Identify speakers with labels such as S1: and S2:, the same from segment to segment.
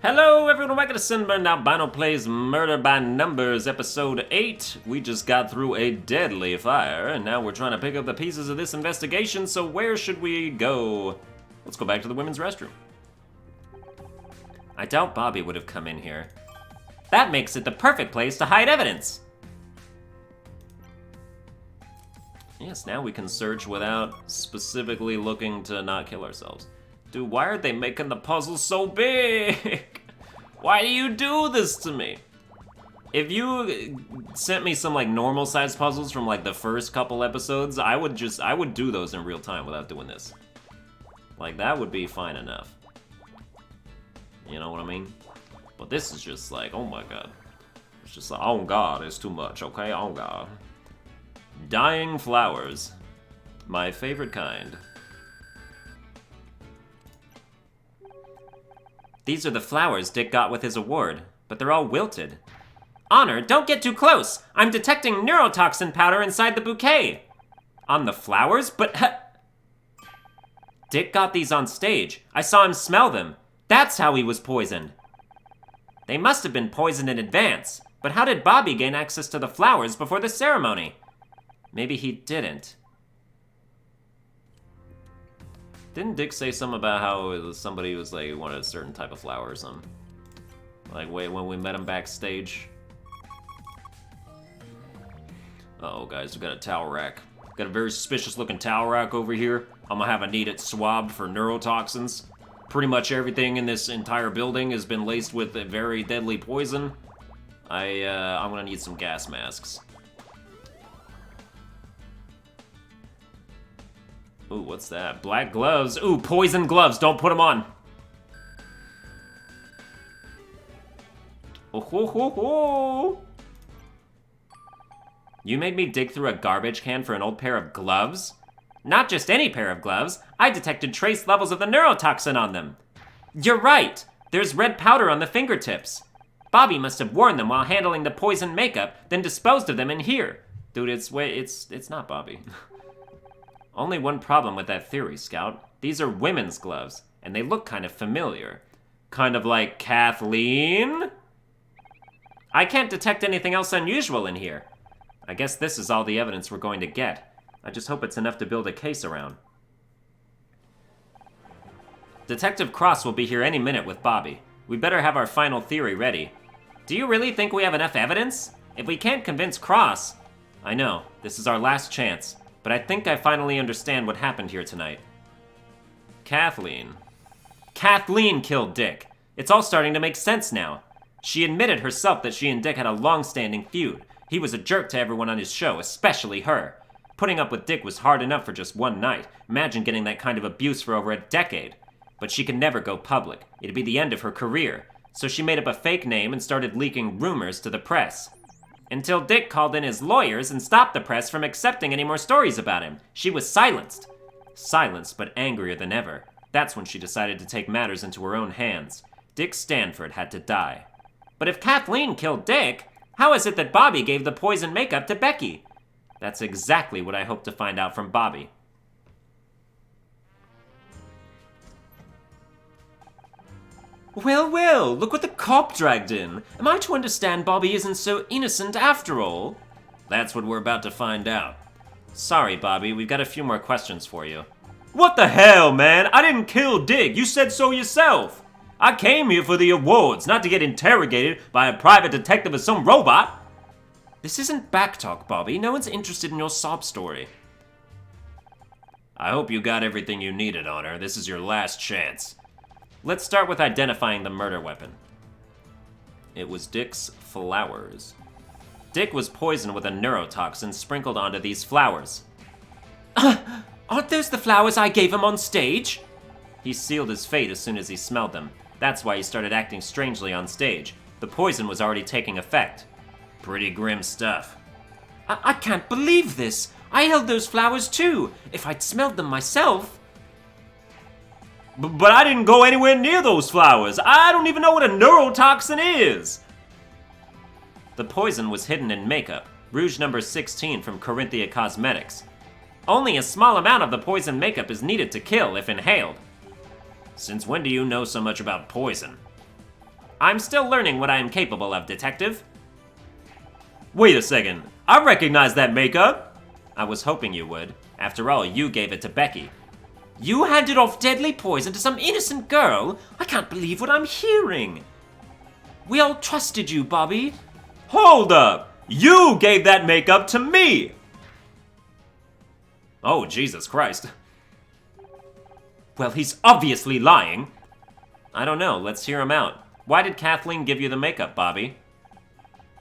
S1: Hello everyone, welcome to Sunburned Albino Plays Murder by Numbers, episode 8. We just got through a deadly fire, and now we're trying to pick up the pieces of this investigation, so where should we go? Let's go back to the women's restroom. I doubt Bobby would have come in here. That makes it the perfect place to hide evidence! Yes, now we can search without specifically looking to not kill ourselves. Dude, why are they making the puzzle so big? Why do you do this to me? If you sent me some like normal sized puzzles from like the first couple episodes, I would do those in real time without doing this. Like that would be fine enough. You know what I mean? But this is just like, oh my god. It's just like, oh god, it's too much, okay? Oh god. Dying flowers. My favorite kind. These are the flowers Dick got with his award, but they're all wilted. Honor, don't get too close! I'm detecting neurotoxin powder inside the bouquet! On the flowers? But Dick got these on stage. I saw him smell them. That's how he was poisoned. They must have been poisoned in advance, but how did Bobby gain access to the flowers before the ceremony? Maybe he didn't. Didn't Dick say something about how somebody was like wanted a certain type of flower or something? Like wait, when we met him backstage? Uh-oh guys, we got a towel rack. Got a very suspicious looking towel rack over here. I'm gonna have to need it swabbed for neurotoxins. Pretty much everything in this entire building has been laced with a very deadly poison. I'm gonna need some gas masks. Ooh, what's that? Black gloves. Ooh, poison gloves. Don't put them on. Oh, ho, ho, ho. You made me dig through a garbage can for an old pair of gloves? Not just any pair of gloves. I detected trace levels of the neurotoxin on them. You're right. There's red powder on the fingertips. Bobby must have worn them while handling the poison makeup, then disposed of them in here. Dude, it's not Bobby. Only one problem with that theory, Scout. These are women's gloves, and they look kind of familiar. Kind of like Kathleen? I can't detect anything else unusual in here. I guess this is all the evidence we're going to get. I just hope it's enough to build a case around. Detective Cross will be here any minute with Bobby. We better have our final theory ready. Do you really think we have enough evidence? If we can't convince Cross... I know, this is our last chance. But I think I finally understand what happened here tonight. Kathleen. Kathleen killed Dick. It's all starting to make sense now. She admitted herself that she and Dick had a long-standing feud. He was a jerk to everyone on his show, especially her. Putting up with Dick was hard enough for just one night. Imagine getting that kind of abuse for over a decade. But she could never go public. It'd be the end of her career. So she made up a fake name and started leaking rumors to the press. Until Dick called in his lawyers and stopped the press from accepting any more stories about him. She was silenced. Silenced, but angrier than ever. That's when she decided to take matters into her own hands. Dick Stanford had to die. But if Kathleen killed Dick, how is it that Bobby gave the poison makeup to Becky? That's exactly what I hope to find out from Bobby. Well, well, look what the cop dragged in. Am I to understand Bobby isn't so innocent after all? That's what we're about to find out. Sorry, Bobby, we've got a few more questions for you. What the hell, man? I didn't kill Dick. You said so yourself. I came here for the awards, not to get interrogated by a private detective or some robot. This isn't backtalk, Bobby. No one's interested in your sob story. I hope you got everything you needed, Honor. This is your last chance. Let's start with identifying the murder weapon. It was Dick's flowers. Dick was poisoned with a neurotoxin sprinkled onto these flowers. Aren't those the flowers I gave him on stage? He sealed his fate as soon as he smelled them. That's why he started acting strangely on stage. The poison was already taking effect. Pretty grim stuff. I can't believe this. I held those flowers too. If I'd smelled them myself... But I didn't go anywhere near those flowers. I don't even know what a neurotoxin is. The poison was hidden in makeup, Rouge number 16 from Corinthia Cosmetics. Only a small amount of the poison makeup is needed to kill if inhaled. Since when do you know so much about poison? I'm still learning what I am capable of, Detective. Wait a second. I recognize that makeup. I was hoping you would. After all, you gave it to Becky. You handed off deadly poison to some innocent girl? I can't believe what I'm hearing. We all trusted you, Bobby. Hold up! You gave that makeup to me! Oh, Jesus Christ. Well, he's obviously lying. I don't know, let's hear him out. Why did Kathleen give you the makeup, Bobby?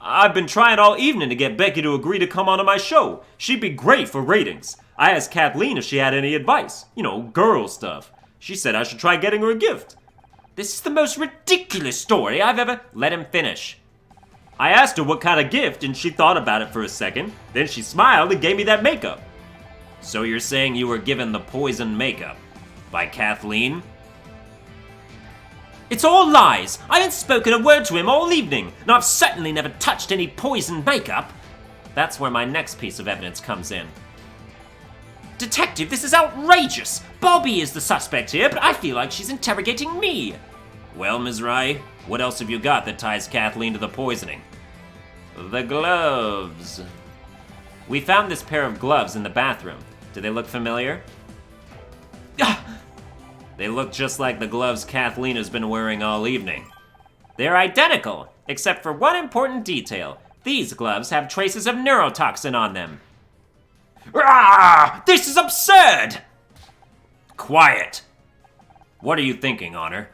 S1: I've been trying all evening to get Becky to agree to come onto my show. She'd be great for ratings. I asked Kathleen if she had any advice. You know, girl stuff. She said I should try getting her a gift. This is the most ridiculous story I've ever... Let him finish. I asked her what kind of gift, and she thought about it for a second. Then she smiled and gave me that makeup. So you're saying you were given the poison makeup? By Kathleen? It's all lies! I ain't spoken a word to him all evening, and I've certainly never touched any poisoned makeup. That's where my next piece of evidence comes in. Detective, this is outrageous! Bobby is the suspect here, but I feel like she's interrogating me. Well, Ms. Rai, what else have you got that ties Kathleen to the poisoning? The gloves. We found this pair of gloves in the bathroom. Do they look familiar? They look just like the gloves Kathleen has been wearing all evening. They're identical, except for one important detail. These gloves have traces of neurotoxin on them. Ah! This is absurd! Quiet. What are you thinking, Honor?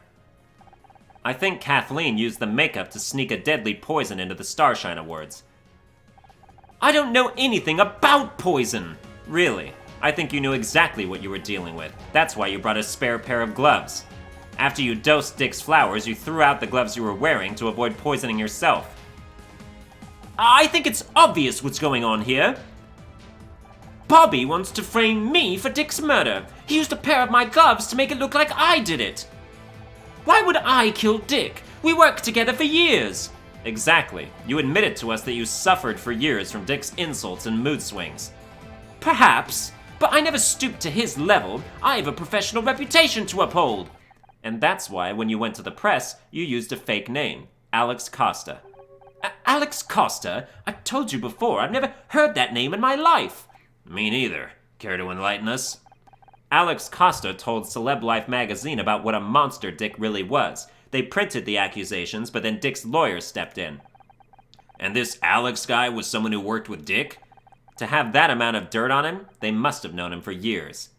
S1: I think Kathleen used the makeup to sneak a deadly poison into the Starshine Awards. I don't know anything about poison! Really, I think you knew exactly what you were dealing with. That's why you brought a spare pair of gloves. After you dosed Dick's flowers, you threw out the gloves you were wearing to avoid poisoning yourself. I think it's obvious what's going on here. Bobby wants to frame me for Dick's murder. He used a pair of my gloves to make it look like I did it. Why would I kill Dick? We worked together for years. Exactly. You admitted to us that you suffered for years from Dick's insults and mood swings. Perhaps, but I never stooped to his level. I have a professional reputation to uphold. And that's why when you went to the press, you used a fake name, Alex Costa. Alex Costa? I told you before, I've never heard that name in my life. Me neither. Care to enlighten us? Alex Costa told Celeb Life magazine about what a monster Dick really was. They printed the accusations, but then Dick's lawyer stepped in. And this Alex guy was someone who worked with Dick? To have that amount of dirt on him, they must have known him for years.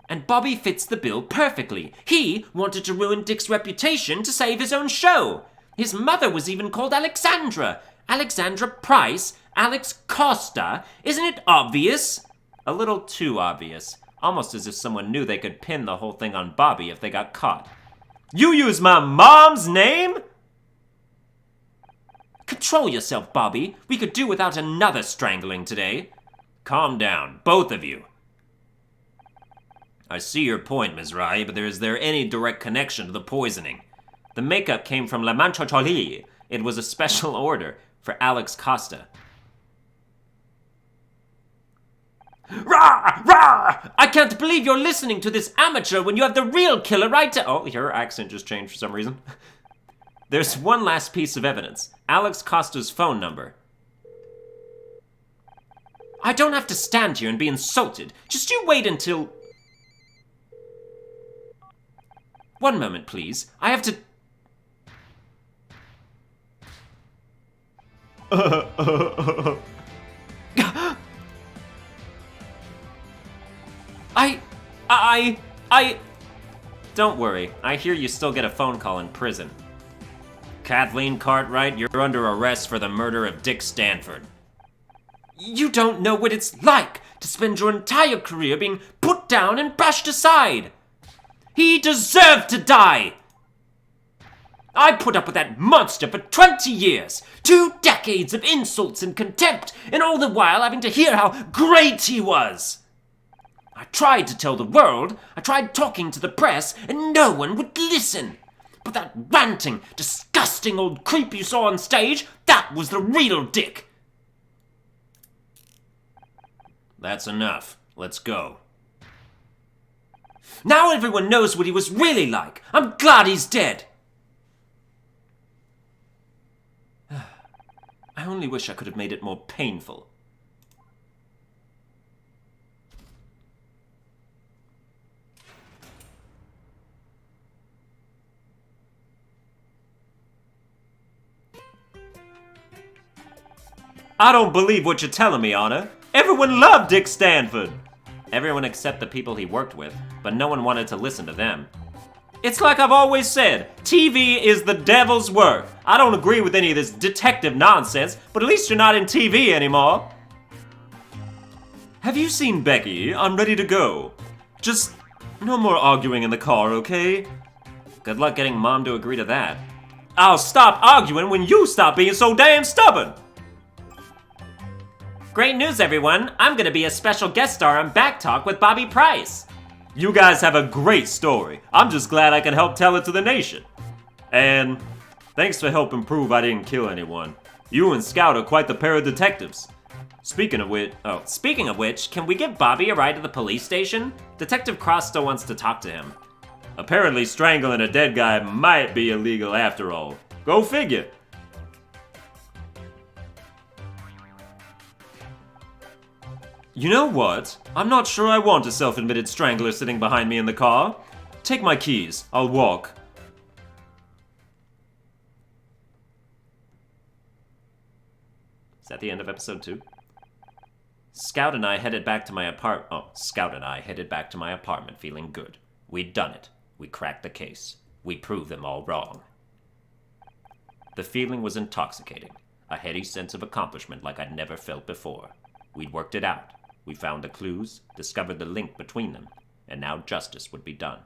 S1: And Bobby fits the bill perfectly. He wanted to ruin Dick's reputation to save his own show. His mother was even called Alexandra. Alexandra Price, Alex Costa. Isn't it obvious? A little too obvious. Almost as if someone knew they could pin the whole thing on Bobby if they got caught. You use my mom's name? Control yourself, Bobby. We could do without another strangling today. Calm down, both of you. I see your point, Ms. Rai, but is there any direct connection to the poisoning? The makeup came from La Manchocholie. It was a special order for Alex Costa. Rah! Rah! I can't believe you're listening to this amateur when you have the real killer right to... Oh, your accent just changed for some reason. There's one last piece of evidence. Alex Costa's phone number. I don't have to stand here and be insulted. Just you wait until... One moment, please. I have to... Don't worry, I hear you still get a phone call in prison. Kathleen Cartwright, you're under arrest for the murder of Dick Stanford. You don't know what it's like to spend your entire career being put down and brushed aside. He deserved to die. I put up with that monster for 20 years, 2 decades of insults and contempt, and all the while having to hear how great he was. I tried to tell the world, I tried talking to the press, and no one would listen. But that ranting, disgusting old creep you saw on stage, that was the real Dick. That's enough. Let's go. Now everyone knows what he was really like. I'm glad he's dead. I only wish I could have made it more painful. I don't believe what you're telling me, Anna. Everyone loved Dick Stanford. Everyone except the people he worked with, but no one wanted to listen to them. It's like I've always said, TV is the devil's work. I don't agree with any of this detective nonsense, but at least you're not in TV anymore. Have you seen Becky? I'm ready to go. Just no more arguing in the car, okay? Good luck getting Mom to agree to that. I'll stop arguing when you stop being so damn stubborn. Great news, everyone! I'm gonna be a special guest star on Back Talk with Bobby Price. You guys have a great story. I'm just glad I can help tell it to the nation. And thanks for helping prove I didn't kill anyone. You and Scout are quite the pair of detectives. Speaking of which, can we give Bobby a ride to the police station? Detective Cross still wants to talk to him. Apparently strangling a dead guy might be illegal after all. Go figure. You know what? I'm not sure I want a self-admitted strangler sitting behind me in the car. Take my keys. I'll walk. Is that the end of episode 2? Scout and I headed back to my apartment feeling good. We'd done it. We cracked the case. We proved them all wrong. The feeling was intoxicating. A heady sense of accomplishment like I'd never felt before. We'd worked it out. We found the clues, discovered the link between them, and now justice would be done.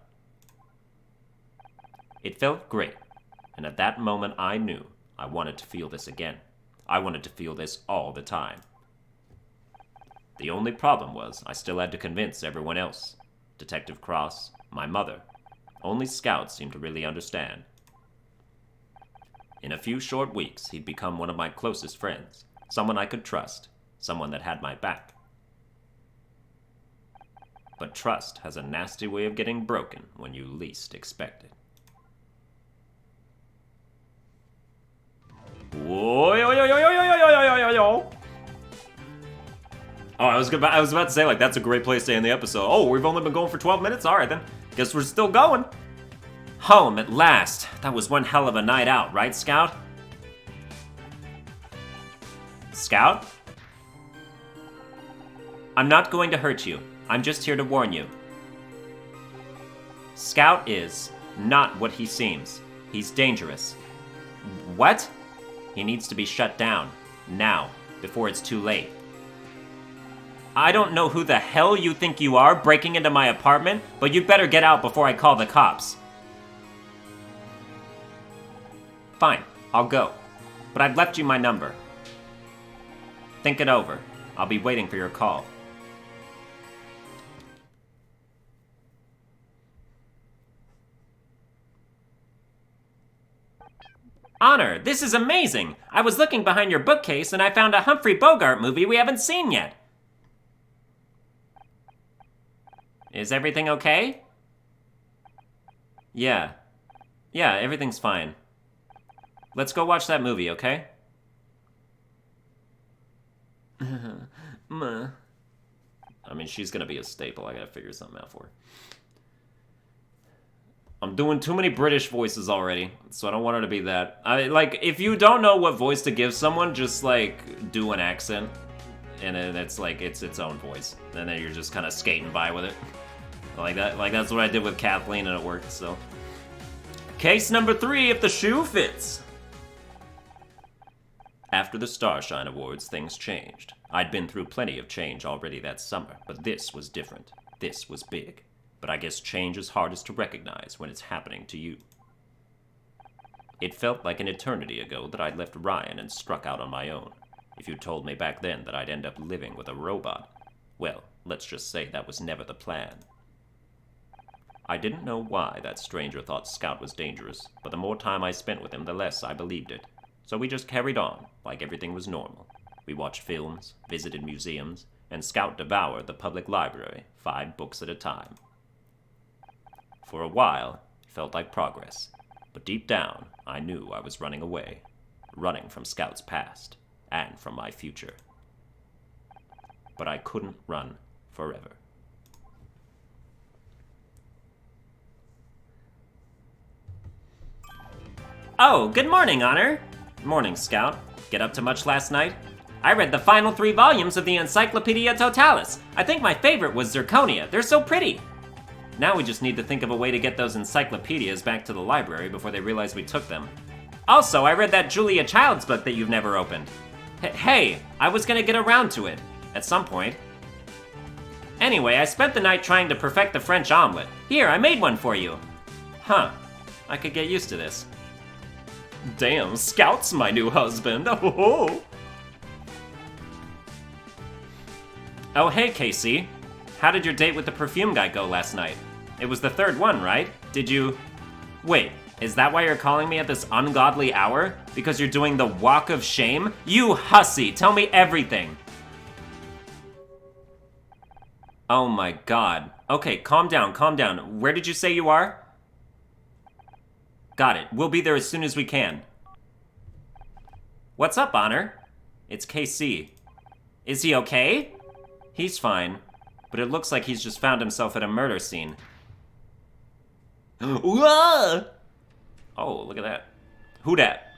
S1: It felt great, and at that moment I knew I wanted to feel this again. I wanted to feel this all the time. The only problem was I still had to convince everyone else. Detective Cross, my mother. Only Scout seemed to really understand. In a few short weeks, he'd become one of my closest friends, someone I could trust, someone that had my back. But trust has a nasty way of getting broken when you least expect it. Whoa, yo, yo, yo, yo, yo, yo, yo, yo, yo, yo. Oh, I was about to say, like, that's a great place to end the episode. Oh, we've only been going for 12 minutes? Alright then. Guess we're still going. Home at last. That was one hell of a night out, right, Scout? Scout? I'm not going to hurt you. I'm just here to warn you. Scout is not what he seems. He's dangerous. What? He needs to be shut down. Now, before it's too late. I don't know who the hell you think you are breaking into my apartment, but you'd better get out before I call the cops. Fine, I'll go. But I've left you my number. Think it over. I'll be waiting for your call. Honor, this is amazing! I was looking behind your bookcase and I found a Humphrey Bogart movie we haven't seen yet. Is everything okay? Yeah. Yeah, everything's fine. Let's go watch that movie, okay? I mean, she's gonna be a staple. I gotta figure something out for her. I'm doing too many British voices already, so I don't want her to be that. If you don't know what voice to give someone, just, like, do an accent. And then it's, like, it's its own voice. And then you're just kind of skating by with it. Like that. Like, that's what I did with Kathleen, and it worked, so. Case number 3, if the shoe fits. After the Starshine Awards, things changed. I'd been through plenty of change already that summer, but this was different. This was big. But I guess change is hardest to recognize when it's happening to you. It felt like an eternity ago that I'd left Ryan and struck out on my own. If you'd told me back then that I'd end up living with a robot, well, let's just say that was never the plan. I didn't know why that stranger thought Scout was dangerous, but the more time I spent with him, the less I believed it. So we just carried on, like everything was normal. We watched films, visited museums, and Scout devoured the public library, 5 books at a time. For a while, it felt like progress, but deep down, I knew I was running away. Running from Scout's past. and from my future. But I couldn't run forever. Oh, good morning, Honor. Morning, Scout. Get up to much last night? I read the final 3 volumes of the Encyclopedia Totalis. I think my favorite was Zirconia. They're so pretty. Now we just need to think of a way to get those encyclopedias back to the library before they realize we took them. Also, I read that Julia Child's book that you've never opened. Hey, I was gonna get around to it. At some point. Anyway, I spent the night trying to perfect the French omelet. Here, I made one for you. Huh. I could get used to this. Damn, Scout's my new husband. Oh, oh, hey, Casey. How did your date with the perfume guy go last night? It was the 3rd one, right? Did you... Wait, is that why you're calling me at this ungodly hour? Because you're doing the walk of shame? You hussy, tell me everything. Oh my god. Okay, calm down, calm down. Where did you say you are? Got it. We'll be there as soon as we can. What's up, Honor? It's KC. Is he okay? He's fine, but it looks like he's just found himself at a murder scene. Whoa! Oh, look at that. Who dat?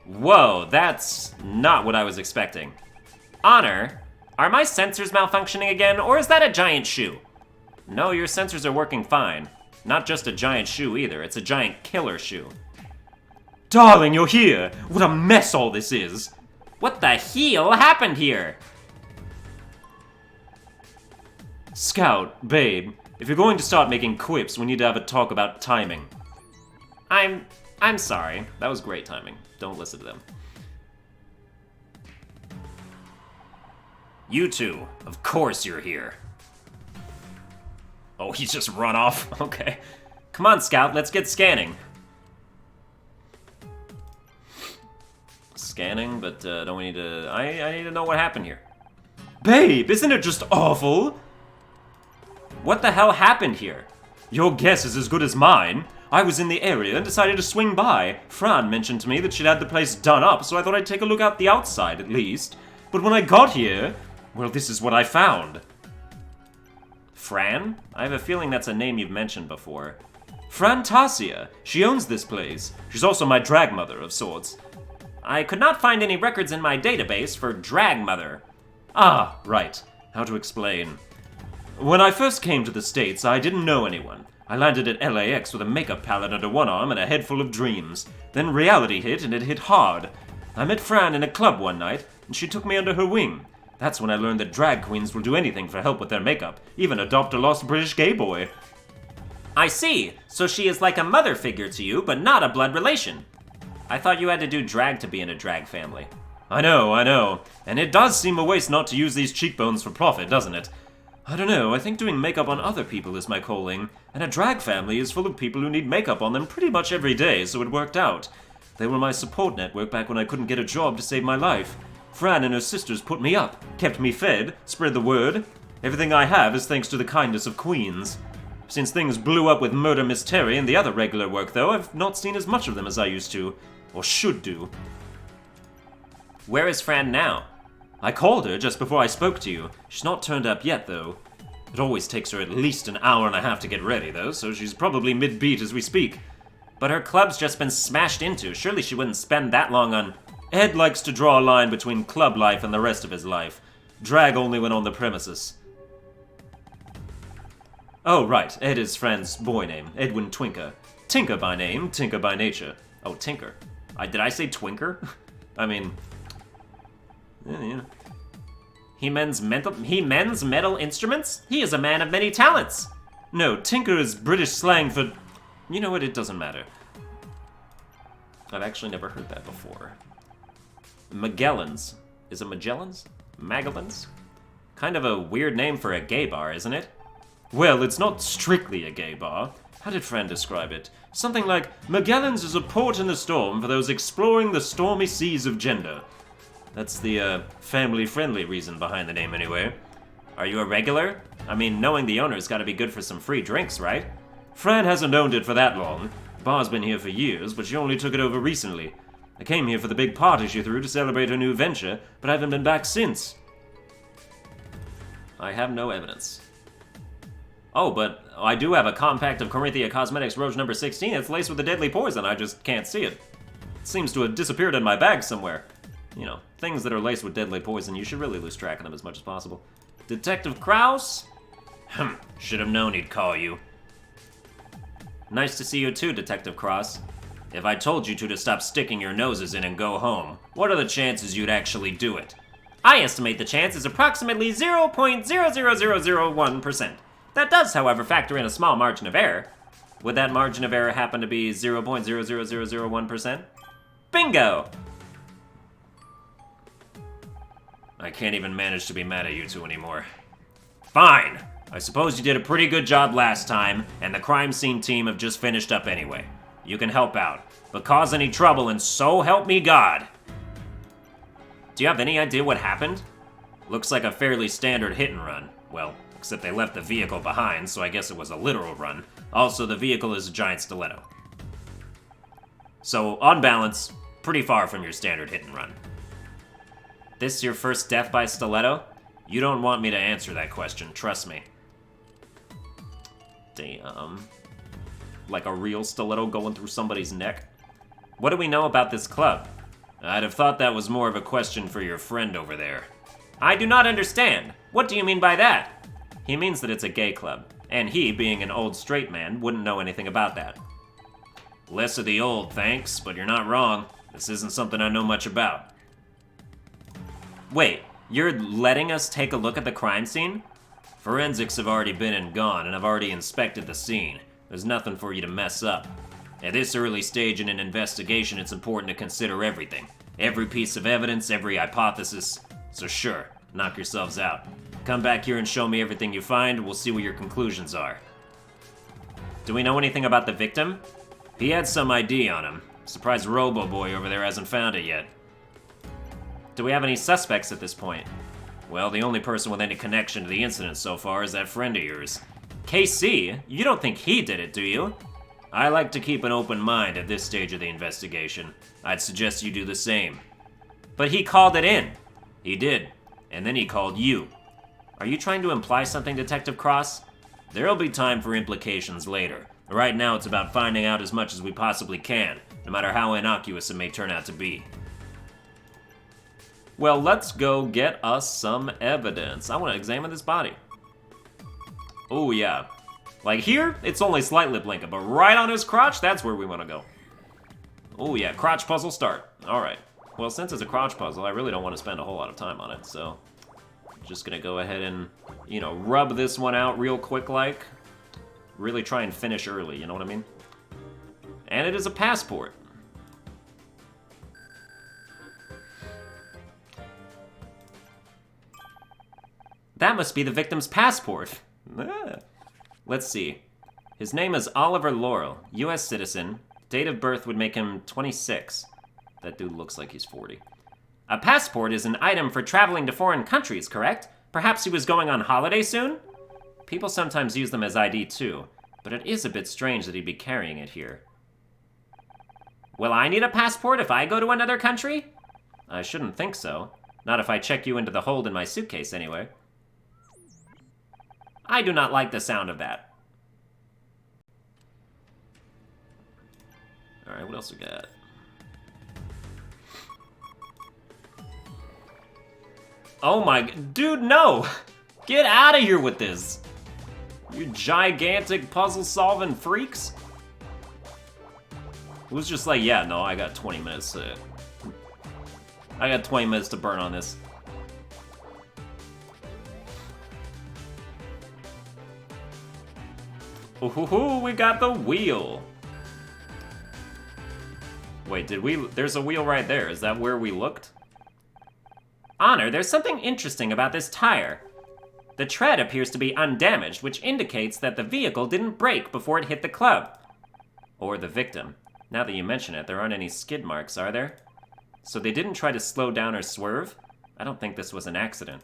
S1: Whoa, that's not what I was expecting. Honor, are my sensors malfunctioning again, or is that a giant shoe? No, your sensors are working fine. Not just a giant shoe either, it's a giant killer shoe. Darling, you're here! What a mess all this is! What the heel happened here? Scout, babe, if you're going to start making quips, we need to have a talk about timing. I'm sorry. That was great timing. Don't listen to them. You two, of course you're here. Oh, he's just run off? Okay. Come on, Scout, let's get scanning. Scanning, but don't we need to... I need to know what happened here. Babe, isn't it just awful? What the hell happened here? Your guess is as good as mine. I was in the area and decided to swing by. Fran mentioned to me that she'd had the place done up, so I thought I'd take a look out the outside at least. But when I got here, well, this is what I found. Fran? I have a feeling that's a name you've mentioned before. Frantasia. She owns this place. She's also my drag mother of sorts. I could not find any records in my database for drag mother. Ah, right. How to explain. When I first came to the States, I didn't know anyone. I landed at LAX with a makeup palette under one arm and a head full of dreams. Then reality hit, and it hit hard. I met Fran in a club one night, and she took me under her wing. That's when I learned that drag queens will do anything for help with their makeup, even adopt a lost British gay boy. I see. So she is like a mother figure to you, but not a blood relation. I thought you had to do drag to be in a drag family. I know. And it does seem a waste not to use these cheekbones for profit, doesn't it? I don't know, I think doing makeup on other people is my calling, and a drag family is full of people who need makeup on them pretty much every day, so it worked out. They were my support network back when I couldn't get a job to save my life. Fran and her sisters put me up, kept me fed, spread the word. Everything I have is thanks to the kindness of queens. Since things blew up with Murder Miss Terry and the other regular work, though, I've not seen as much of them as I used to. Or should do. Where is Fran now? I called her just before I spoke to you. She's not turned up yet, though. It always takes her at least an hour and a half to get ready, though, so she's probably mid-beat as we speak. But her club's just been smashed into. Surely she wouldn't spend that long on... Ed likes to draw a line between club life and the rest of his life. Drag only when on the premises. Oh, right. Ed is Fran's boy name. Edwin Twinker. Tinker by name, Tinker by nature. Oh, Tinker. Did I say Twinker? I mean... Yeah. He mends metal instruments? He is a man of many talents. No, Tinker is British slang for... You know what, it doesn't matter. I've actually never heard that before. Magellans. Is it Magellans? Magellans? Kind of a weird name for a gay bar, isn't it? Well, it's not strictly a gay bar. How did Fran describe it? Something like, Magellans is a port in the storm for those exploring the stormy seas of gender. That's the, family-friendly reason behind the name, anyway. Are you a regular? I mean, knowing the owner's gotta be good for some free drinks, right? Fran hasn't owned it for that long. The bar's been here for years, but she only took it over recently. I came here for the big party she threw to celebrate her new venture, but I haven't been back since. I have no evidence. Oh, but I do have a compact of Corinthia Cosmetics Roach number 16. It's laced with a deadly poison. I just can't see it. It seems to have disappeared in my bag somewhere. You know, things that are laced with deadly poison, you should really lose track of them as much as possible. Detective Kraus? Should have known he'd call you. Nice to see you too, Detective Cross. If I told you to stop sticking your noses in and go home, what are the chances you'd actually do it? I estimate the chance is approximately 0.00001%. That does, however, factor in a small margin of error. Would that margin of error happen to be 0.00001%? Bingo! I can't even manage to be mad at you two anymore. Fine! I suppose you did a pretty good job last time, and the crime scene team have just finished up anyway. You can help out, but cause any trouble and so help me God! Do you have any idea what happened? Looks like a fairly standard hit and run. Well, except they left the vehicle behind, so I guess it was a literal run. Also, the vehicle is a giant stiletto. So, on balance, pretty far from your standard hit and run. This your first death by stiletto? You don't want me to answer that question, trust me. Damn. Like a real stiletto going through somebody's neck? What do we know about this club? I'd have thought that was more of a question for your friend over there. I do not understand. What do you mean by that? He means that it's a gay club, and he, being an old straight man, wouldn't know anything about that. Less of the old, thanks, but you're not wrong. This isn't something I know much about. Wait, you're letting us take a look at the crime scene? Forensics have already been and gone, and I've already inspected the scene. There's nothing for you to mess up. At this early stage in an investigation, it's important to consider everything. Every piece of evidence, every hypothesis. So sure, knock yourselves out. Come back here and show me everything you find, we'll see what your conclusions are. Do we know anything about the victim? He had some ID on him. Surprised Robo Boy over there hasn't found it yet. Do we have any suspects at this point? Well, the only person with any connection to the incident so far is that friend of yours. KC? You don't think he did it, do you? I like to keep an open mind at this stage of the investigation. I'd suggest you do the same. But he called it in. He did. And then he called you. Are you trying to imply something, Detective Cross? There'll be time for implications later. Right now it's about finding out as much as we possibly can, no matter how innocuous it may turn out to be. Well, let's go get us some evidence. I want to examine this body. Oh, yeah. Like here, it's only slightly blinking, but right on his crotch, that's where we want to go. Oh, yeah, crotch puzzle start. All right. Well, since it's a crotch puzzle, I really don't want to spend a whole lot of time on it, so I'm just going to go ahead and, you know, rub this one out real quick-like. Really try and finish early, you know what I mean? And it is a passport. That must be the victim's passport. Let's see. His name is Oliver Laurel, U.S. citizen. Date of birth would make him 26. That dude looks like he's 40. A passport is an item for traveling to foreign countries, correct? Perhaps he was going on holiday soon? People sometimes use them as ID too, but it is a bit strange that he'd be carrying it here. Will I need a passport if I go to another country? I shouldn't think so. Not if I check you into the hold in my suitcase, anyway. I do not like the sound of that. Alright, what else we got? Oh my... Dude, no! Get out of here with this! You gigantic puzzle-solving freaks! It was just like, yeah, no, I got 20 minutes to... I got 20 minutes to burn on this. Ooh, we got the wheel. Wait, did we... There's a wheel right there. Is that where we looked? Honor, there's something interesting about this tire. The tread appears to be undamaged, which indicates that the vehicle didn't break before it hit the club. Or the victim. Now that you mention it, there aren't any skid marks, are there? So they didn't try to slow down or swerve? I don't think this was an accident.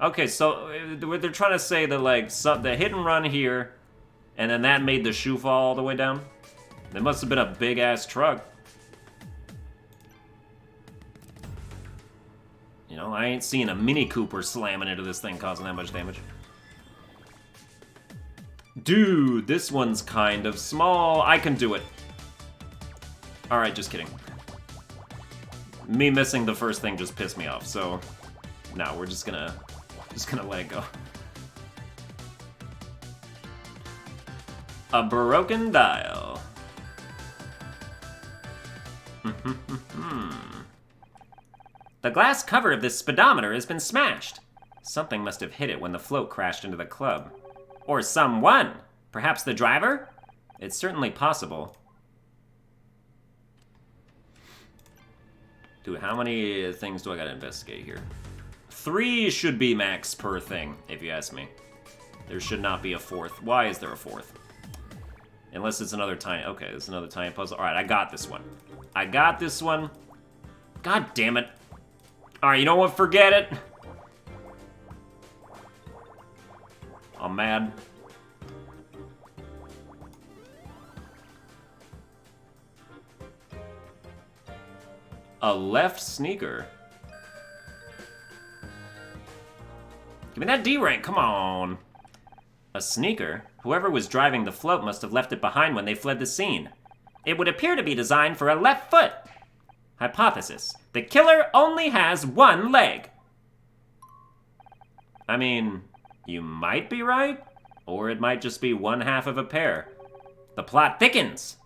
S1: Okay, so they're trying to say that, like, the hit and run here And then that made the shoe fall all the way down. It must have been a big-ass truck. You know, I ain't seen a Mini Cooper slamming into this thing causing that much damage. Dude, this one's kind of small. I can do it. Alright, just kidding. Me missing the first thing just pissed me off, so... No, we're just gonna let it go. A broken dial. The glass cover of this speedometer has been smashed. Something must have hit it when the float crashed into the club. Or someone. Perhaps the driver? It's certainly possible. Dude, how many things do I gotta investigate here? 3 should be max per thing, if you ask me. There should not be a 4th. Why is there a 4th? Unless it's another tiny... Okay, it's another tiny puzzle. Alright, I got this one. I got this one. God damn it. Alright, you know what? Forget it. I'm mad. A left sneaker. Give me that D rank, come on. A sneaker? Whoever was driving the float must have left it behind when they fled the scene. It would appear to be designed for a left foot. Hypothesis. The killer only has one leg. I mean, you might be right, or it might just be one half of a pair. The plot thickens.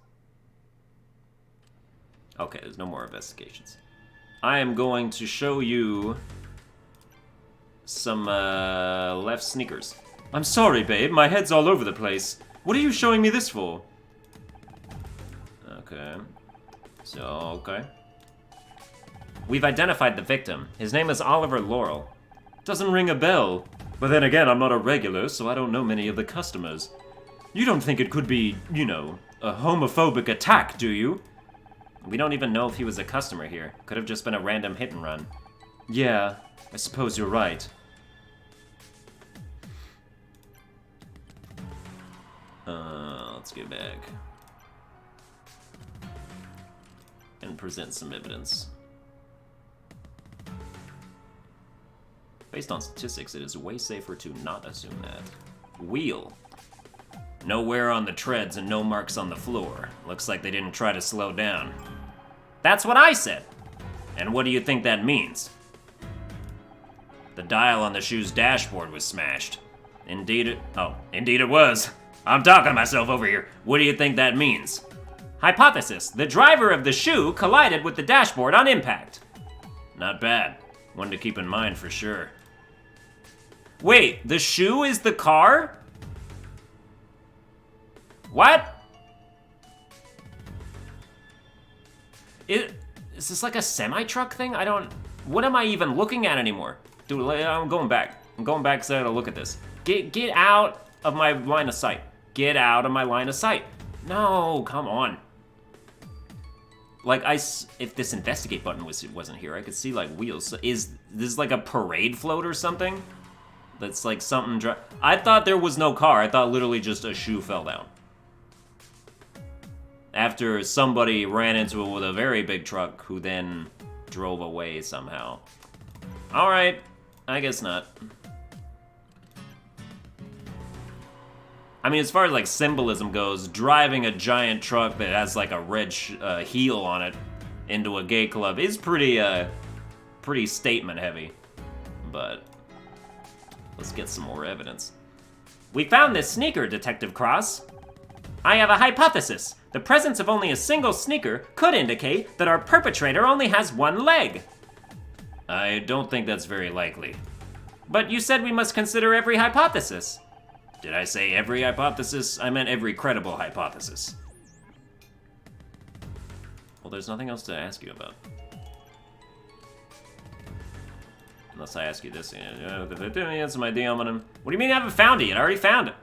S1: Okay, there's no more investigations. I am going to show you some left sneakers. I'm sorry, babe. My head's all over the place. What are you showing me this for? Okay. Okay. We've identified the victim. His name is Oliver Laurel. Doesn't ring a bell. But then again, I'm not a regular, so I don't know many of the customers. You don't think it could be, you know, a homophobic attack, do you? We don't even know if he was a customer here. Could have just been a random hit and run. Yeah, I suppose you're right. Let's get back. And present some evidence. Based on statistics, it is way safer to not assume that. Wheel. No wear on the treads and no marks on the floor. Looks like they didn't try to slow down. That's what I said! And what do you think that means? The dial on the shoe's dashboard was smashed. Indeed it was. I'm talking to myself over here. What do you think that means? Hypothesis. The driver of the shoe collided with the dashboard on impact. Not bad. One to keep in mind for sure. Wait, the shoe is the car? What? Is this like a semi-truck thing? I don't... What am I even looking at anymore? Dude, I'm going back. I'm going back so I gotta look at this. Get out of my line of sight. Get out of my line of sight. No, come on. Like, if this investigate button wasn't here, I could see, like, wheels. So is this like a parade float or something? That's like something... I thought there was no car. I thought literally just a shoe fell down. After somebody ran into it with a very big truck who then drove away somehow. Alright, I guess not. I mean, as far as like symbolism goes, driving a giant truck that has like a red heel on it into a gay club is pretty statement heavy. But let's get some more evidence. We found this sneaker, Detective Cross. I have a hypothesis. The presence of only a single sneaker could indicate that our perpetrator only has one leg. I don't think that's very likely. But you said we must consider every hypothesis. Did I say every hypothesis? I meant every credible hypothesis. Well, there's nothing else to ask you about. Unless I ask you this. Answer my DM on him. What do you mean you haven't found it yet? I already found it.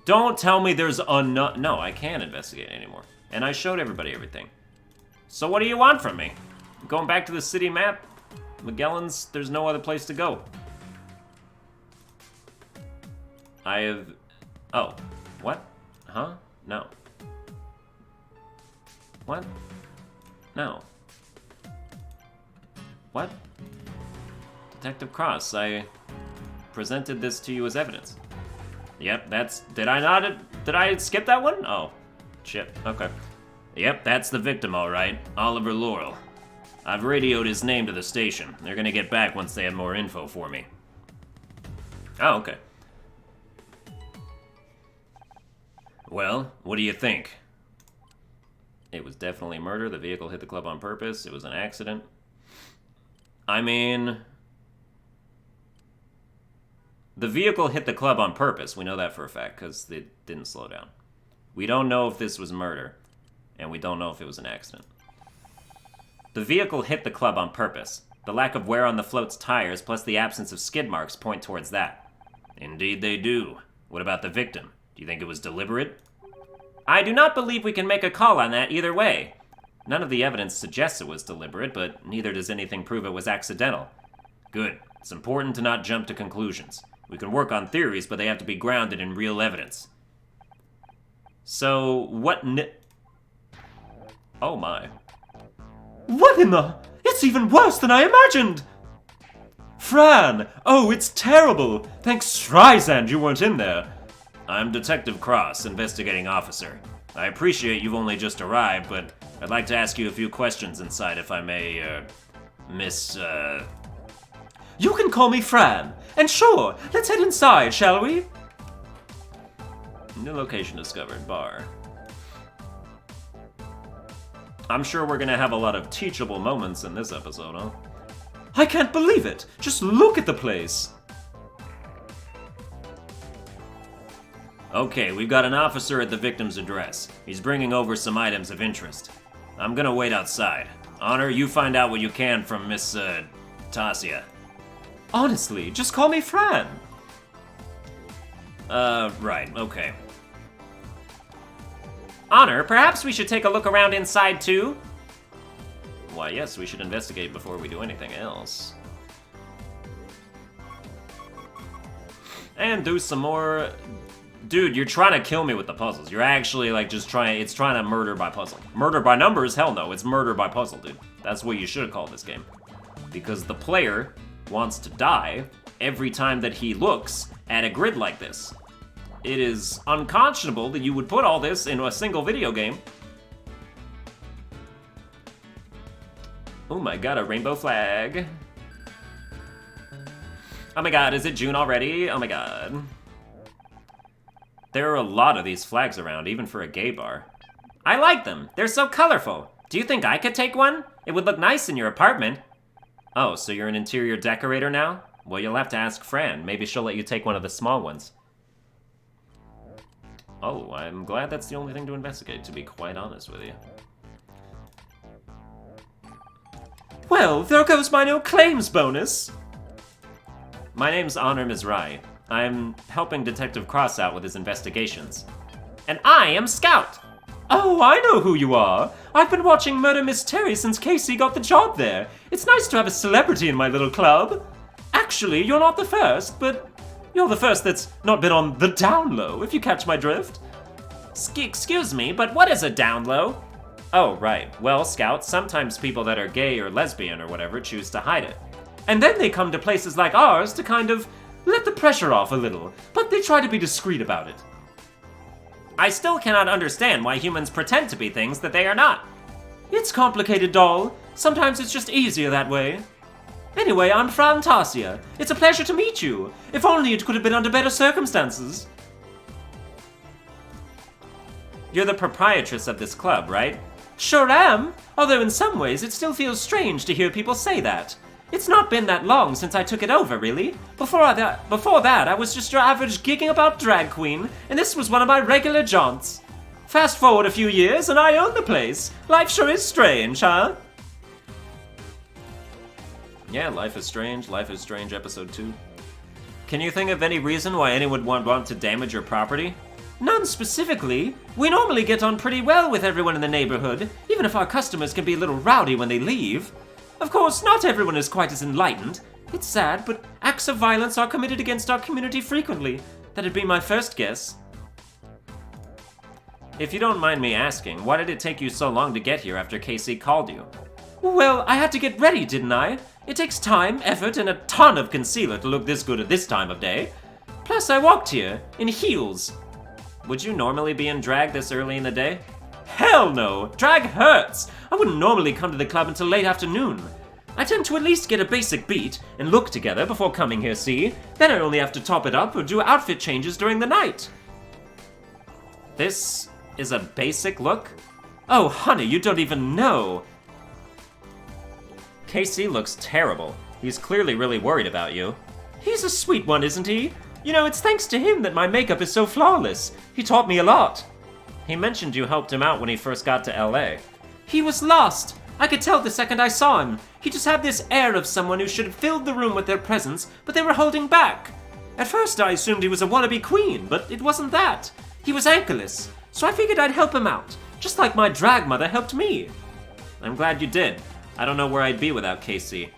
S1: Don't tell me there's no, I can't investigate anymore. And I showed everybody everything. So what do you want from me? Going back to the city map? Magellan's, there's no other place to go. I have Oh. What? Huh? No. What? No. What? Detective Cross, I presented this to you as evidence. Yep, that's... Did I skip that one? Oh. Shit. Okay. Yep, that's the victim, alright. Oliver Laurel. I've radioed his name to the station. They're gonna get back once they have more info for me. Oh, okay. Well, what do you think? It was definitely murder. The vehicle hit the club on purpose. It was an accident. I mean... The vehicle hit the club on purpose. We know that for a fact, because it didn't slow down. We don't know if this was murder, and we don't know if it was an accident. The vehicle hit the club on purpose. The lack of wear on the float's tires, plus the absence of skid marks, point towards that. Indeed they do. What about the victim? Do you think it was deliberate? I do not believe we can make a call on that either way. None of the evidence suggests it was deliberate, but neither does anything prove it was accidental. Good. It's important to not jump to conclusions. We can work on theories, but they have to be grounded in real evidence. So, what Oh my. What in the... It's even worse than I imagined! Fran! Oh, it's terrible! Thanks Streisand you weren't in there. I'm Detective Cross, investigating officer. I appreciate you've only just arrived, but I'd like to ask you a few questions inside, if I may, Miss, You can call me Fran. And sure, let's head inside, shall we? New location discovered, bar. I'm sure we're gonna have a lot of teachable moments in this episode, huh? I can't believe it! Just look at the place! Okay, we've got an officer at the victim's address. He's bringing over some items of interest. I'm gonna wait outside. Honor, you find out what you can from Miss, Tasia. Honestly, just call me Fran. Right, okay. Honor, perhaps we should take a look around inside too? Why, yes, we should investigate before we do anything else. And do some more... Dude, you're trying to kill me with the puzzles. You're actually, like, just trying... It's trying to murder by puzzle. Murder by numbers? Hell no, it's murder by puzzle, dude. That's what you should have called this game. Because the player wants to die every time that he looks at a grid like this. It is unconscionable that you would put all this into a single video game. Oh my god, a rainbow flag. Oh my god, is it June already? Oh my god. There are a lot of these flags around, even for a gay bar. I like them. They're so colorful. Do you think I could take one? It would look nice in your apartment. Oh, so you're an interior decorator now? Well, you'll have to ask Fran. Maybe she'll let you take one of the small ones. Oh, I'm glad that's the only thing to investigate, to be quite honest with you. Well, there goes my no claims bonus! My name's Honor Mizrahi. I'm helping Detective Cross out with his investigations. And I am Scout! Oh, I know who you are! I've been watching Murder Mystery since Casey got the job there. It's nice to have a celebrity in my little club. Actually, you're not the first, but you're the first that's not been on the down low, if you catch my drift. Excuse me, but what is a down low? Oh, right. Well, Scout, sometimes people that are gay or lesbian or whatever choose to hide it. And then they come to places like ours to kind of let the pressure off a little, but they try to be discreet about it. I still cannot understand why humans pretend to be things that they are not. It's complicated, doll. Sometimes it's just easier that way. Anyway, I'm Fran Tasia. It's a pleasure to meet you. If only it could have been under better circumstances. You're the proprietress of this club, right? Sure am. Although in some ways it still feels strange to hear people say that. It's not been that long since I took it over, really. Before that, I was just your average gigging about drag queen, and this was one of my regular jaunts. Fast forward a few years, and I own the place. Life sure is strange, huh? Yeah, Life is Strange. Life is Strange Episode 2. Can you think of any reason why anyone would want to damage your property? None specifically. We normally get on pretty well with everyone in the neighborhood, even if our customers can be a little rowdy when they leave. Of course, not everyone is quite as enlightened. It's sad, but acts of violence are committed against our community frequently. That'd be my first guess. If you don't mind me asking, why did it take you so long to get here after Casey called you? Well, I had to get ready, didn't I? It takes time, effort, and a ton of concealer to look this good at this time of day. Plus, I walked here, in heels. Would you normally be in drag this early in the day? Hell no! Drag hurts! I wouldn't normally come to the club until late afternoon. I tend to at least get a basic beat and look together before coming here, see? Then I only have to top it up or do outfit changes during the night. This is a basic look? Oh, honey, you don't even know. Casey looks terrible. He's clearly really worried about you. He's a sweet one, isn't he? You know, it's thanks to him that my makeup is so flawless. He taught me a lot. He mentioned you helped him out when he first got to LA. He was lost. I could tell the second I saw him. He just had this air of someone who should have filled the room with their presence, but they were holding back. At first I assumed he was a wannabe queen, but it wasn't that. He was anchorless, so I figured I'd help him out, just like my drag mother helped me. I'm glad you did. I don't know where I'd be without Casey.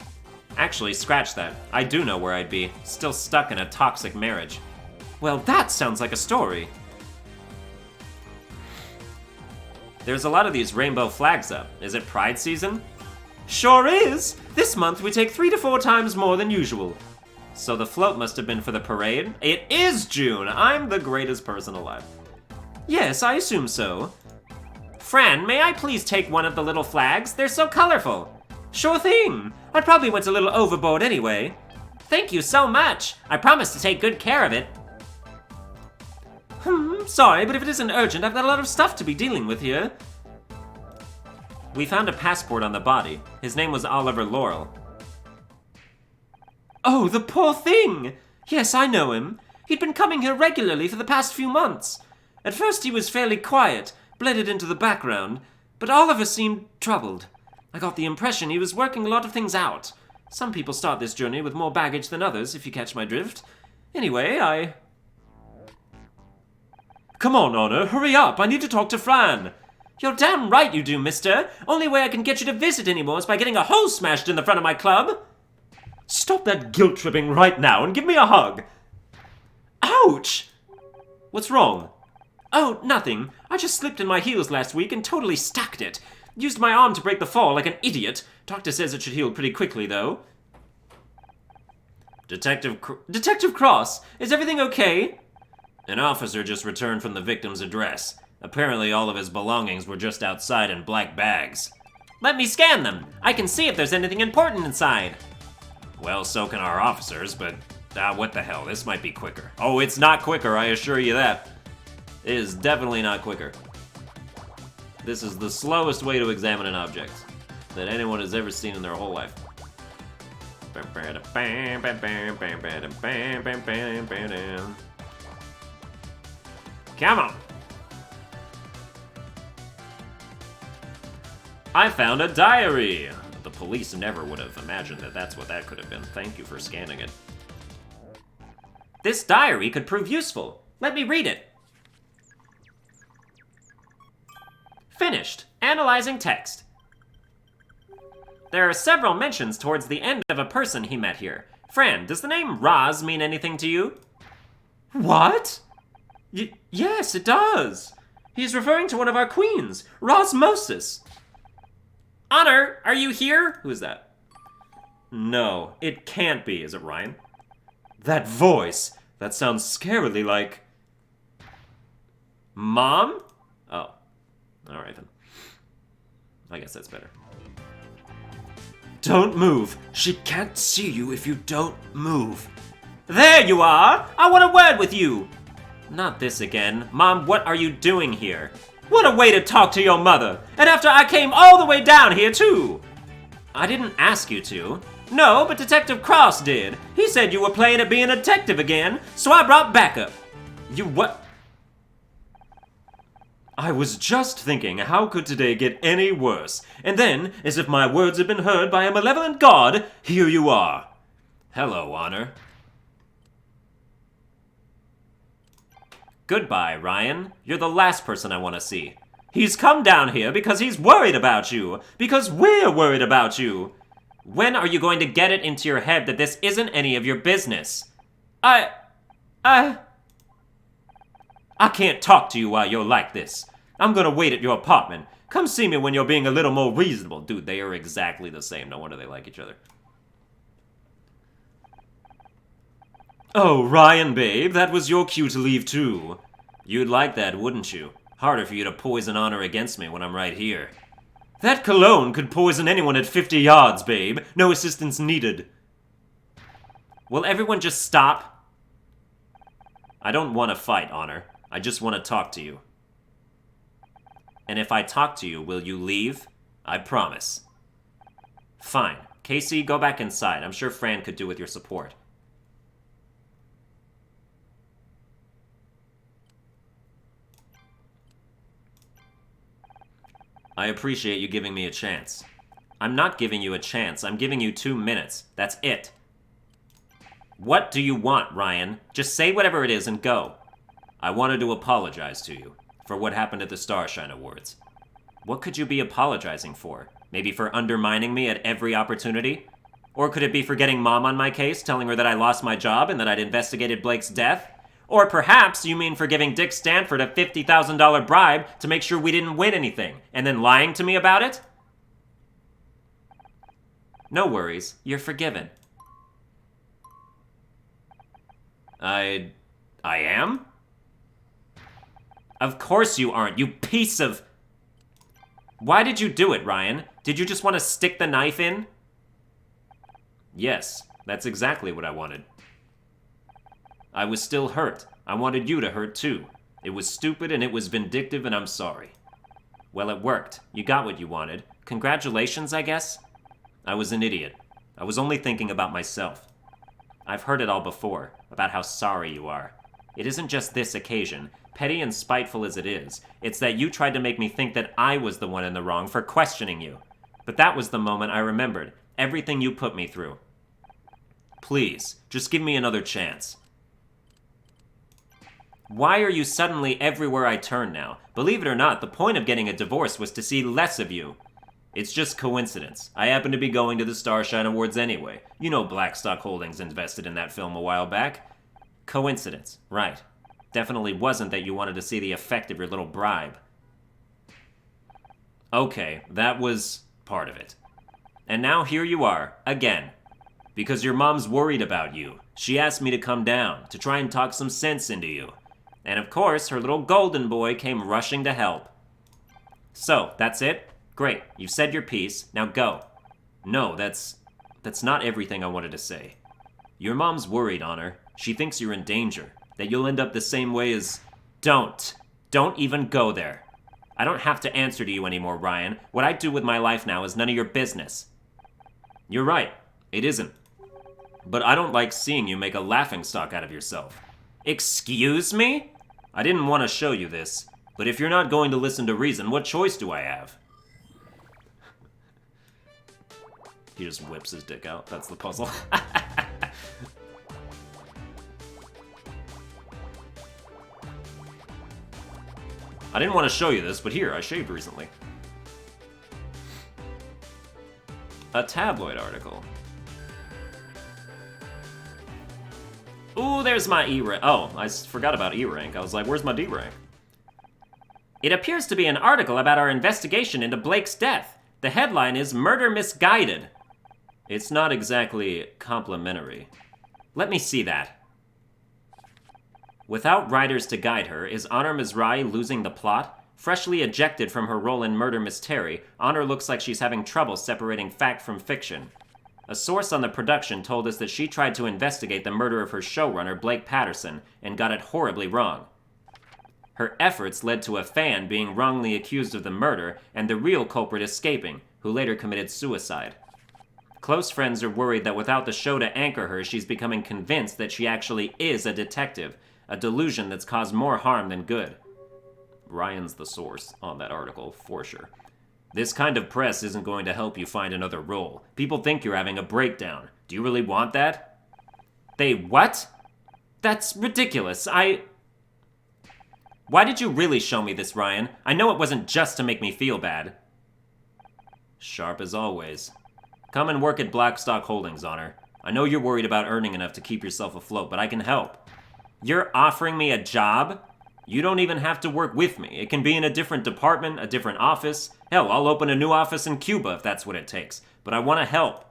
S1: Actually, scratch that. I do know where I'd be, still stuck in a toxic marriage. Well, that sounds like a story. There's a lot of these rainbow flags up. Is it Pride season? Sure is! This month we take 3 to 4 times more than usual. So the float must have been for the parade? It is June! I'm the greatest person alive. Yes, I assume so. Fran, may I please take one of the little flags? They're so colorful. Sure thing. I probably went a little overboard anyway. Thank you so much. I promise to take good care of it. Sorry, but if it isn't urgent, I've got a lot of stuff to be dealing with here. We found a passport on the body. His name was Oliver Laurel. Oh, the poor thing! Yes, I know him. He'd been coming here regularly for the past few months. At first he was fairly quiet, blended into the background, but Oliver seemed troubled. I got the impression he was working a lot of things out. Some people start this journey with more baggage than others, if you catch my drift. Anyway, Come on, Honor, hurry up, I need to talk to Fran. You're damn right you do, mister. Only way I can get you to visit anymore is by getting a hole smashed in the front of my club. Stop that guilt-tripping right now and give me a hug. Ouch! What's wrong? Oh, nothing. I just slipped in my heels last week and totally stacked it. Used my arm to break the fall like an idiot. Doctor says it should heal pretty quickly, though. Detective Cross, is everything okay? An officer just returned from the victim's address. Apparently all of his belongings were just outside in black bags. Let me scan them. I can see if there's anything important inside. Well, so can our officers, but what the hell, this might be quicker. Oh, it's not quicker, I assure you that. It is definitely not quicker. This is the slowest way to examine an object that anyone has ever seen in their whole life. Come on. I found a diary. The police never would have imagined that that's what that could have been. Thank you for scanning it. This diary could prove useful. Let me read it. Finished. Analyzing text. There are several mentions towards the end of a person he met here. Fran, does the name Roz mean anything to you? What? Yes, it does. He's referring to one of our queens, Rosmosis. Honor, are you here? Who is that? No, it can't be. Is it Ryan? That voice. That sounds scarily like... Mom? Oh. Alright then. I guess that's better. Don't move. She can't see you if you don't move. There you are! I want a word with you! Not this again. Mom, what are you doing here? What a way to talk to your mother! And after I came all the way down here, too! I didn't ask you to. No, but Detective Cross did. He said you were playing at being a detective again, so I brought backup. You what? I was just thinking, how could today get any worse? And then, as if my words had been heard by a malevolent god, here you are. Hello, Honor. Goodbye, Ryan. You're the last person I want to see. He's come down here because he's worried about you. Because we're worried about you. When are you going to get it into your head that this isn't any of your business? I can't talk to you while you're like this. I'm gonna wait at your apartment. Come see me when you're being a little more reasonable. Dude, they are exactly the same. No wonder they like each other. Oh, Ryan, babe, that was your cue to leave, too. You'd like that, wouldn't you? Harder for you to poison Honor against me when I'm right here. That cologne could poison anyone at 50 yards, babe. No assistance needed. Will everyone just stop? I don't want to fight, Honor. I just want to talk to you. And if I talk to you, will you leave? I promise. Fine. Casey, go back inside. I'm sure Fran could do with your support. I appreciate you giving me a chance. I'm not giving you a chance. I'm giving you 2 minutes. That's it. What do you want, Ryan? Just say whatever it is and go. I wanted to apologize to you for what happened at the Starshine Awards. What could you be apologizing for? Maybe for undermining me at every opportunity? Or could it be for getting Mom on my case, telling her that I lost my job and that I'd investigated Blake's death? Or perhaps you mean for giving Dick Stanford a $50,000 bribe to make sure we didn't win anything, and then lying to me about it? No worries, you're forgiven. I am? Of course you aren't, you piece of... Why did you do it, Ryan? Did you just want to stick the knife in? Yes, that's exactly what I wanted. I was still hurt. I wanted you to hurt too. It was stupid and it was vindictive and I'm sorry. Well, it worked. You got what you wanted. Congratulations, I guess? I was an idiot. I was only thinking about myself. I've heard it all before, about how sorry you are. It isn't just this occasion, petty and spiteful as it is. It's that you tried to make me think that I was the one in the wrong for questioning you. But that was the moment I remembered everything you put me through. Please, just give me another chance. Why are you suddenly everywhere I turn now? Believe it or not, the point of getting a divorce was to see less of you. It's just coincidence. I happen to be going to the Starshine Awards anyway. You know Blackstock Holdings invested in that film a while back. Coincidence, right. Definitely wasn't that you wanted to see the effect of your little bribe. Okay, that was part of it. And now here you are, again. Because your mom's worried about you. She asked me to come down, to try and talk some sense into you. And of course, her little golden boy came rushing to help. So, that's it? Great, you've said your piece, now go. No, that's not everything I wanted to say. Your mom's worried, Honor. She thinks you're in danger, that you'll end up the same way as... Don't even go there. I don't have to answer to you anymore, Ryan. What I do with my life now is none of your business. You're right, it isn't. But I don't like seeing you make a laughingstock out of yourself. Excuse me? I didn't want to show you this, but if you're not going to listen to reason, what choice do I have? He just whips his dick out. That's the puzzle. I didn't want to show you this, but here, I shaved recently. A tabloid article. Ooh, there's my E-rank. Oh, I forgot about E-rank. I was like, where's my D-rank? It appears to be an article about our investigation into Blake's death. The headline is Murder Misguided. It's not exactly complimentary. Let me see that. Without writers to guide her, is Honor Mizrahi losing the plot? Freshly ejected from her role in Murder Mystery, Honor looks like she's having trouble separating fact from fiction. A source on the production told us that she tried to investigate the murder of her showrunner, Blake Patterson, and got it horribly wrong. Her efforts led to a fan being wrongly accused of the murder and the real culprit escaping, who later committed suicide. Close friends are worried that without the show to anchor her, she's becoming convinced that she actually is a detective, a delusion that's caused more harm than good. Ryan's the source on that article, for sure. This kind of press isn't going to help you find another role. People think you're having a breakdown. Do you really want that? They what? That's ridiculous. Why did you really show me this, Ryan? I know it wasn't just to make me feel bad. Sharp as always. Come and work at Blackstock Holdings, Honor. I know you're worried about earning enough to keep yourself afloat, but I can help. You're offering me a job? You don't even have to work with me. It can be in a different department, a different office. Hell, I'll open a new office in Cuba if that's what it takes. But I want to help.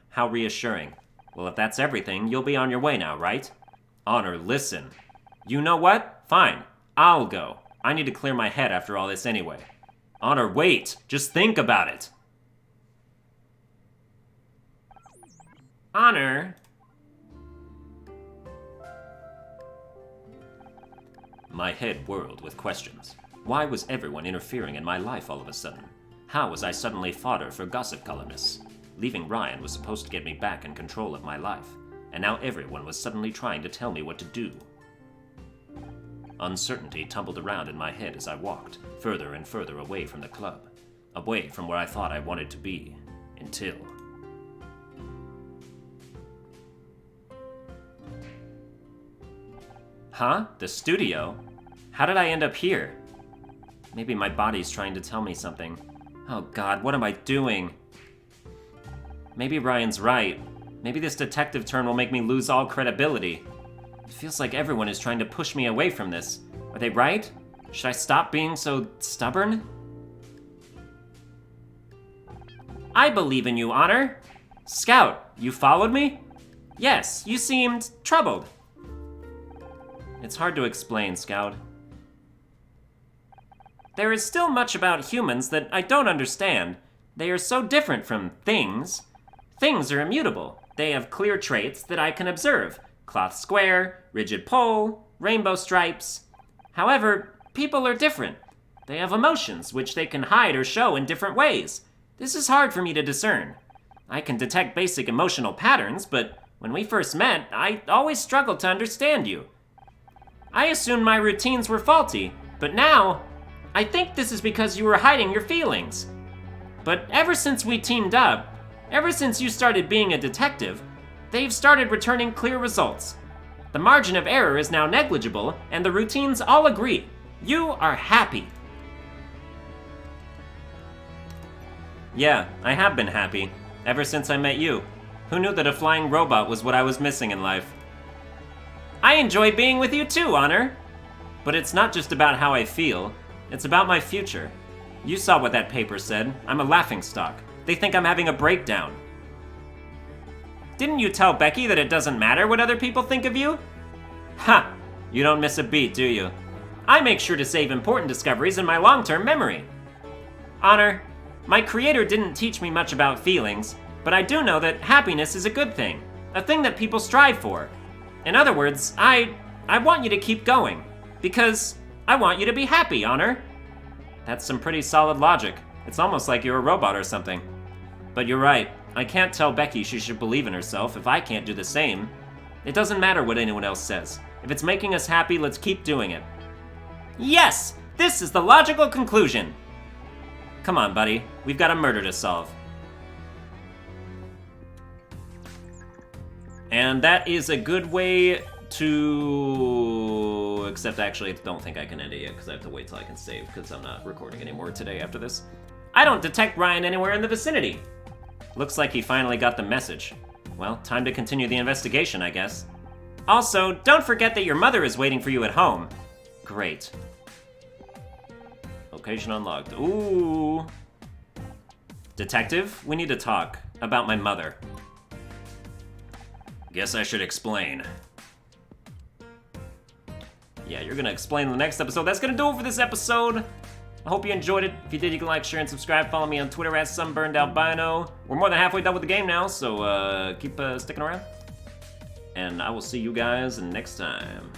S1: How reassuring. Well, if that's everything, you'll be on your way now, right? Honor, listen. You know what? Fine. I'll go. I need to clear my head after all this anyway. Honor, wait. Just think about it. Honor. My head whirled with questions. Why was everyone interfering in my life all of a sudden? How was I suddenly fodder for gossip columnists? Leaving Ryan was supposed to get me back in control of my life, and now everyone was suddenly trying to tell me what to do. Uncertainty tumbled around in my head as I walked, further and further away from the club, away from where I thought I wanted to be, until... Huh? The studio? How did I end up here? Maybe my body's trying to tell me something. Oh God, what am I doing? Maybe Ryan's right. Maybe this detective turn will make me lose all credibility. It feels like everyone is trying to push me away from this. Are they right? Should I stop being so stubborn? I believe in you, Honor. Scout, you followed me? Yes, you seemed troubled. It's hard to explain, Scout. There is still much about humans that I don't understand. They are so different from things. Things are immutable. They have clear traits that I can observe. Cloth square, rigid pole, rainbow stripes. However, people are different. They have emotions, which they can hide or show in different ways. This is hard for me to discern. I can detect basic emotional patterns, but when we first met, I always struggled to understand you. I assumed my routines were faulty, but now, I think this is because you were hiding your feelings. But ever since we teamed up, ever since you started being a detective, they've started returning clear results. The margin of error is now negligible, and the routines all agree. You are happy. Yeah, I have been happy, ever since I met you. Who knew that a flying robot was what I was missing in life? I enjoy being with you too, Honor. But it's not just about how I feel, it's about my future. You saw what that paper said. I'm a laughingstock. They think I'm having a breakdown. Didn't you tell Becky that it doesn't matter what other people think of you? Ha! You don't miss a beat, do you? I make sure to save important discoveries in my long-term memory. Honor, my creator didn't teach me much about feelings, but I do know that happiness is a good thing, a thing that people strive for. In other words, I want you to keep going, because I want you to be happy, Honor. That's some pretty solid logic. It's almost like you're a robot or something. But you're right, I can't tell Becky she should believe in herself if I can't do the same. It doesn't matter what anyone else says. If it's making us happy, let's keep doing it. Yes! This is the logical conclusion! Come on, buddy. We've got a murder to solve. And that is a good way to... Except actually, I don't think I can end it yet, because I have to wait till I can save, because I'm not recording anymore today after this. I don't detect Ryan anywhere in the vicinity. Looks like he finally got the message. Well, time to continue the investigation, I guess. Also, don't forget that your mother is waiting for you at home. Great. Location unlocked. Ooh. Detective, we need to talk about my mother. Guess I should explain. Yeah, you're gonna explain in the next episode. That's gonna do it for this episode. I hope you enjoyed it. If you did, you can like, share, and subscribe. Follow me on Twitter at Sunburned Albino. We're more than halfway done with the game now, so keep sticking around. And I will see you guys next time.